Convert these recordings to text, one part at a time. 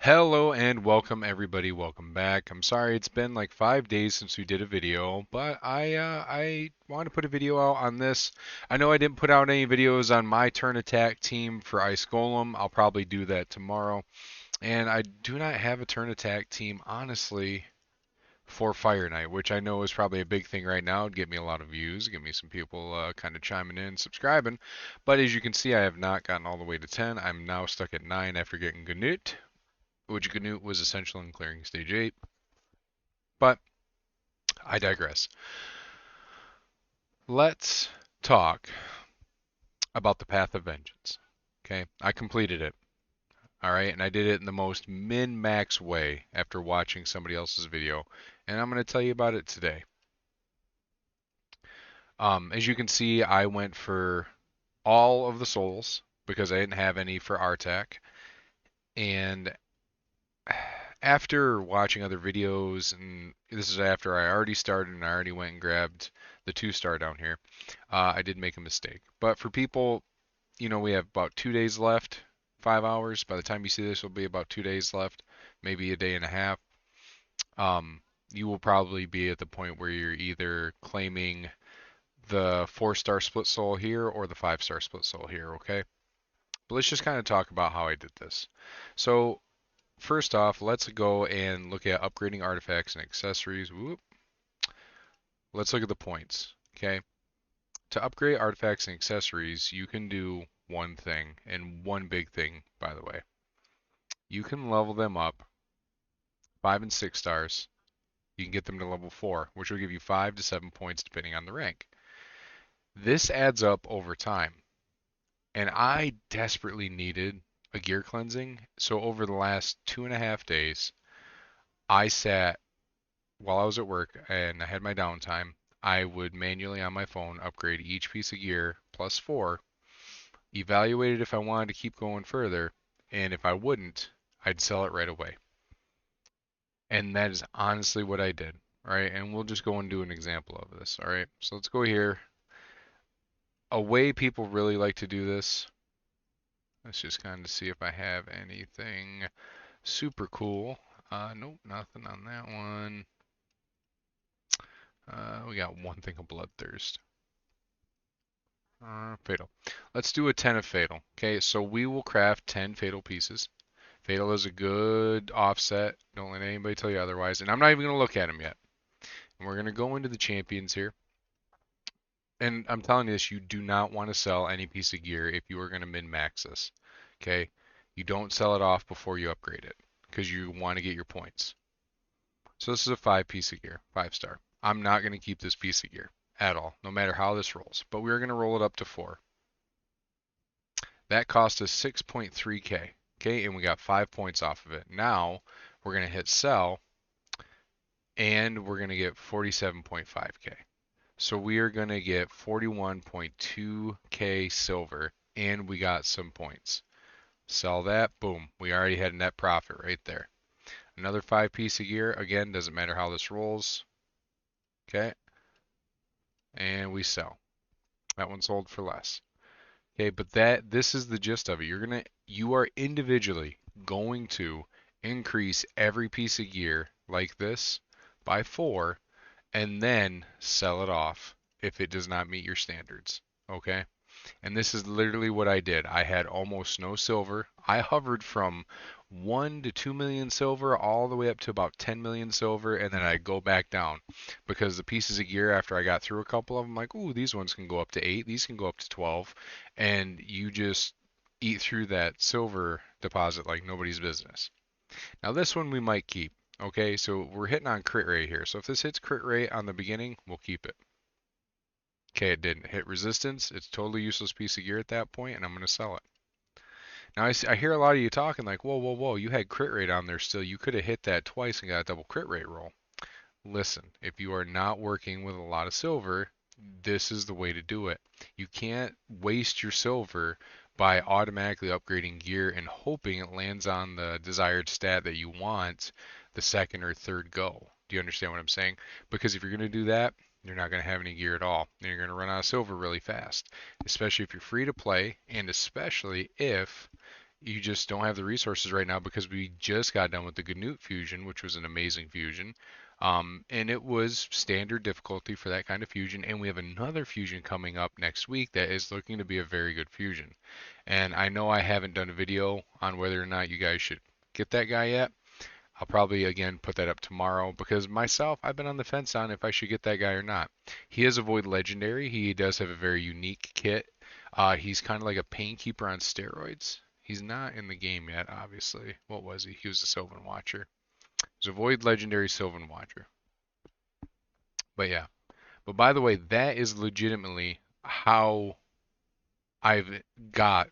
Hello and welcome everybody. Welcome back. I'm sorry it's been like 5 days since we did a video, but I want to put a video out on this. I know I didn't put out any videos on my turn attack team for Ice Golem. I'll probably do that tomorrow. And I do not have a turn attack team, honestly, for Fire Knight, which I know is probably a big thing right now. It'd get me a lot of views, get me some people kind of chiming in, subscribing. But as you can see, I have not gotten all the way to 10. I'm now stuck at 9 after getting Ganut, which Ganut was essential in clearing stage 8. But I digress. Let's talk about the Path of Vengeance. Okay, I completed it. All right, and I did it in the most min-max way after watching somebody else's video, and I'm going to tell you about it today. As you can see, I went for all of the souls because I didn't have any for Artak, and after watching other videos, and this is after I already started and I already went and grabbed the 2-star down here, I did make a mistake. But for people, we have about 2 days left, 5 hours. By the time you see this, will be about 2 days left, maybe a day and a half. You will probably be at the point where you're either claiming the 4-star split soul here or the 5-star split soul here, okay? But let's just kind of talk about how I did this. So first off, let's go and look at upgrading artifacts and accessories. Whoop. Let's look at the points. Okay. To upgrade artifacts and accessories, you can do one thing, and one big thing, by the way. You can level them up 5 and 6 stars. You can get them to level 4, which will give you 5 to 7 points depending on the rank. This adds up over time. And I desperately needed a gear cleansing. So over the last 2.5 days, I sat while I was at work and I had my downtime. I would manually on my phone upgrade each piece of gear plus 4, evaluate it if I wanted to keep going further, and if I wouldn't, I'd sell it right away. And that is honestly what I did. All right, and we'll just go and do an example of this. All right, so let's go here. A way people really like to do this, let's just kind of see if I have anything super cool. Nope, nothing on that one. We got one thing of Bloodthirst. Fatal. Let's do a 10 of Fatal. Okay, so we will craft 10 Fatal pieces. Fatal is a good offset. Don't let anybody tell you otherwise. And I'm not even going to look at them yet. And we're going to go into the champions here. And I'm telling you this, you do not want to sell any piece of gear if you are going to min-max this. Okay? You don't sell it off before you upgrade it because you want to get your points. So this is a 5-piece of gear, 5-star. I'm not going to keep this piece of gear at all, no matter how this rolls. But we're going to roll it up to 4. That cost us 6.3k. Okay, and we got 5 points off of it. Now we're going to hit sell, and we're going to get 47.5k. So we are going to get 41.2k silver, and we got some points. Sell that, boom. We already had a net profit right there. Another 5-piece of gear. Again, doesn't matter how this rolls. Okay, and we sell. That one sold for less. Okay, but this is the gist of it. You are individually going to increase every piece of gear like this by 4 and then sell it off if it does not meet your standards. Okay? And this is literally what I did. I had almost no silver. I hovered from 1 to 2 million silver all the way up to about 10 million silver, and then I go back down because the pieces of gear after I got through a couple of them, like, ooh, these ones can go up to 8, these can go up to 12, and you just eat through that silver deposit like nobody's business. Now this one we might keep. Okay, so we're hitting on crit rate here. So if this hits crit rate on the beginning, we'll keep it. Okay, it didn't hit resistance. It's a totally useless piece of gear at that point, and I'm going to sell it. Now, I hear a lot of you talking like, whoa, whoa, whoa, you had crit rate on there still. You could have hit that twice and got a double crit rate roll. Listen, if you are not working with a lot of silver, this is the way to do it. You can't waste your silver by automatically upgrading gear and hoping it lands on the desired stat that you want the second or third go. Do you understand what I'm saying? Because if you're going to do that, you're not going to have any gear at all. And you're going to run out of silver really fast, especially if you're free to play, and especially if You just don't have the resources right now because we just got done with the Ganut fusion, which was an amazing fusion. And it was standard difficulty for that kind of fusion. And we have another fusion coming up next week that is looking to be a very good fusion. And I know I haven't done a video on whether or not you guys should get that guy yet. I'll probably again put that up tomorrow because myself, I've been on the fence on if I should get that guy or not. He is a Void Legendary. He does have a very unique kit. He's kind of like a Painkeeper on steroids. He's not in the game yet, obviously. What was he? He was a Sylvan Watcher. He's a Void Legendary Sylvan Watcher. But yeah. But by the way, that is legitimately how I've got,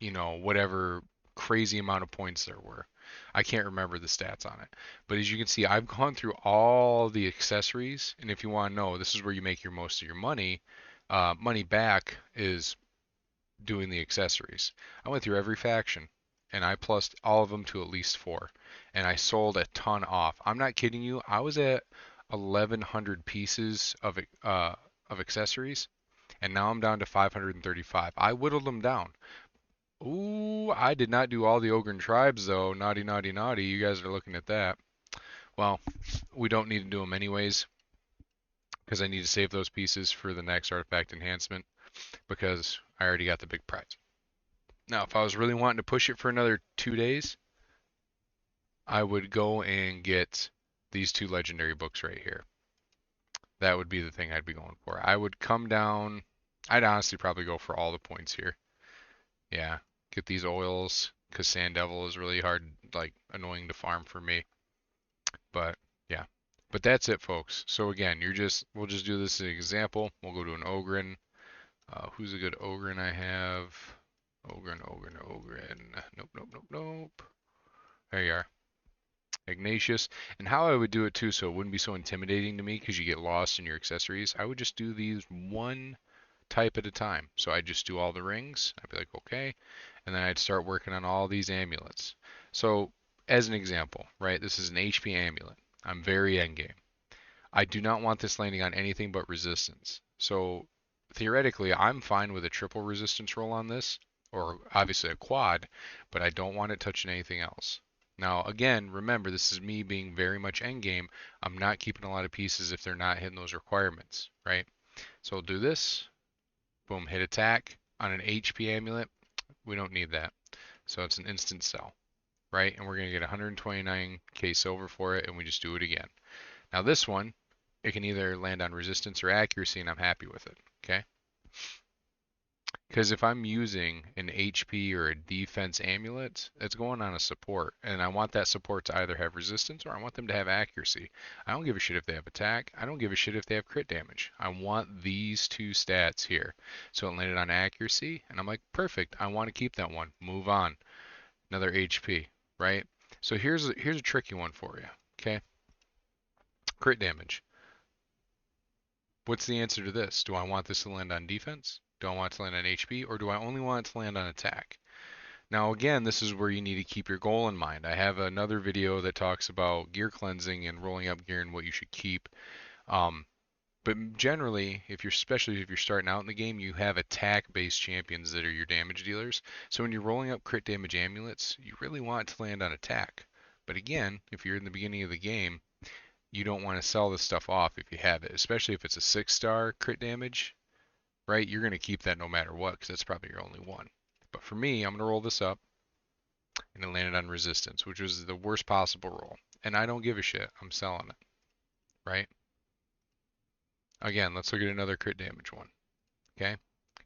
whatever crazy amount of points there were. I can't remember the stats on it. But as you can see, I've gone through all the accessories. And if you want to know, this is where you make your most of your money. Money back is doing the accessories. I went through every faction and I plussed all of them to at least four. And I sold a ton off. I'm not kidding you. I was at 1,100 pieces of accessories, and now I'm down to 535. I whittled them down. Ooh, I did not do all the Ogren tribes though. Naughty, naughty, naughty. You guys are looking at that. Well, we don't need to do them anyways because I need to save those pieces for the next artifact enhancement because I already got the big prize. Now, if I was really wanting to push it for another 2 days, I would go and get these two legendary books right here. That would be the thing I'd be going for. I would come down. I'd honestly probably go for all the points here. Yeah, get these oils because Sand Devil is really hard, like annoying to farm for me. But yeah, but that's it, folks. So again, we'll just do this as an example. We'll go to an Ogren. Who's a good Ogren I have? Ogren, Ogren, Ogren. Nope, nope, nope, nope. There you are. Ignatius. And how I would do it too, so it wouldn't be so intimidating to me because you get lost in your accessories. I would just do these one type at a time. So I'd just do all the rings. I'd be like, okay. And then I'd start working on all these amulets. So as an example, right, this is an HP amulet. I'm very endgame. I do not want this landing on anything but resistance. So theoretically, I'm fine with a triple resistance roll on this, or obviously a quad, but I don't want it touching anything else. Now, again, remember, this is me being very much endgame. I'm not keeping a lot of pieces if they're not hitting those requirements, right? So I'll do this. Boom, hit attack on an HP amulet. We don't need that. So it's an instant sell, right? And we're going to get 129k silver for it, and we just do it again. Now this one, it can either land on resistance or accuracy, and I'm happy with it, okay? Because if I'm using an HP or a defense amulet, it's going on a support, and I want that support to either have resistance or I want them to have accuracy. I don't give a shit if they have attack. I don't give a shit if they have crit damage. I want these two stats here. So it landed on accuracy, and I'm like, perfect. I want to keep that one. Move on. Another HP, right? So here's a tricky one for you, okay? Crit damage. What's the answer to this? Do I want this to land on defense? Do I want it to land on HP? Or do I only want it to land on attack? Now, again, this is where you need to keep your goal in mind. I have another video that talks about gear cleansing and rolling up gear and what you should keep. But generally, especially if you're starting out in the game, you have attack-based champions that are your damage dealers. So when you're rolling up crit damage amulets, you really want it to land on attack. But again, if you're in the beginning of the game, you don't want to sell this stuff off if you have it, especially if it's a 6-star crit damage, right? You're going to keep that no matter what because that's probably your only one. But for me, I'm going to roll this up and it landed on resistance, which was the worst possible roll. And I don't give a shit. I'm selling it, right? Again, let's look at another crit damage one, okay?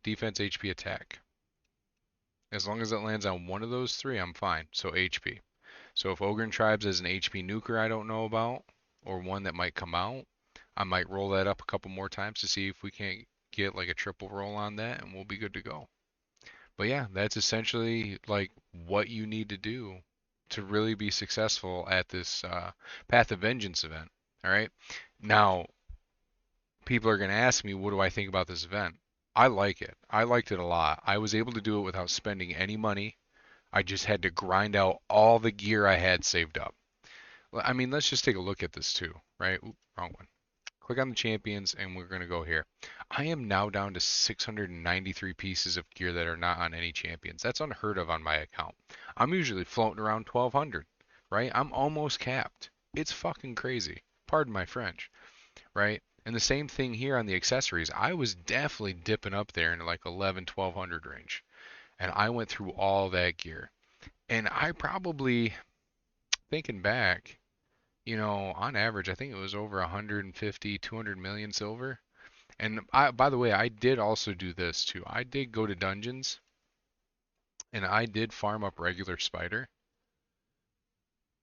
Defense, HP, attack. As long as it lands on one of those three, I'm fine. So HP. So if Ogren Tribes has an HP nuker I don't know about, or one that might come out, I might roll that up a couple more times to see if we can't get like a triple roll on that, and we'll be good to go. But yeah, that's essentially like what you need to do to really be successful at this Path of Vengeance event. All right. Now, people are going to ask me, what do I think about this event? I like it. I liked it a lot. I was able to do it without spending any money. I just had to grind out all the gear I had saved up. I mean, let's just take a look at this too, right? Oop, wrong one. Click on the champions, and we're going to go here. I am now down to 693 pieces of gear that are not on any champions. That's unheard of on my account. I'm usually floating around 1200, right? I'm almost capped. It's fucking crazy. Pardon my French, right? And the same thing here on the accessories. I was definitely dipping up there in like 11, 1200 range. And I went through all that gear. And I probably, thinking back, on average, I think it was over 150, 200 million silver. And by the way, I did also do this too. I did go to dungeons and I did farm up regular spider.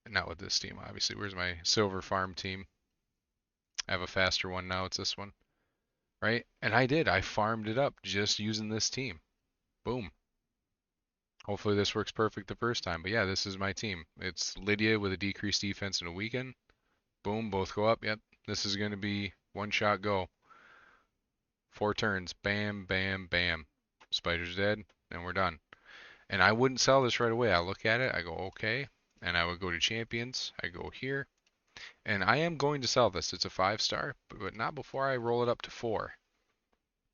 Not with this team, obviously. Where's my silver farm team? I have a faster one now. It's this one, right? And I did. I farmed it up just using this team. Boom. Hopefully this works perfect the first time. But yeah, this is my team. It's Lydia with a decreased defense and a weaken. Boom, both go up. Yep. This is going to be one shot go. 4 turns. Bam, bam, bam. Spider's dead, and we're done. And I wouldn't sell this right away. I look at it, I go, okay. And I would go to champions. I go here. And I am going to sell this. It's a 5-star, but not before I roll it up to 4.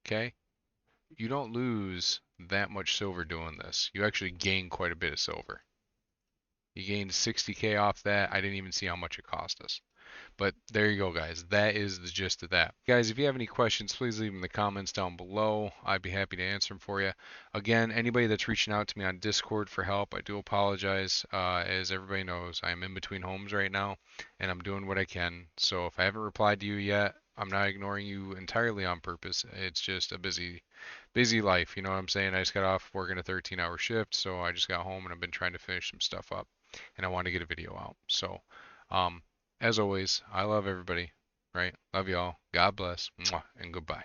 Okay? You don't lose that much silver doing this. You actually gain quite a bit of silver. You gained 60k off that. I didn't even see how much it cost us. But there you go, guys. That is the gist of that. Guys, if you have any questions, please leave them in the comments down below. I'd be happy to answer them for you. Again, anybody that's reaching out to me on Discord for help, I do apologize. As everybody knows, I'm in between homes right now, and I'm doing what I can. So if I haven't replied to you yet, I'm not ignoring you entirely on purpose. It's just a busy life. You know what I'm saying? I just got off working a 13-hour shift, so I just got home and I've been trying to finish some stuff up, and I want to get a video out. So, as always, I love everybody, right? Love y'all. God bless. Mwah, and goodbye.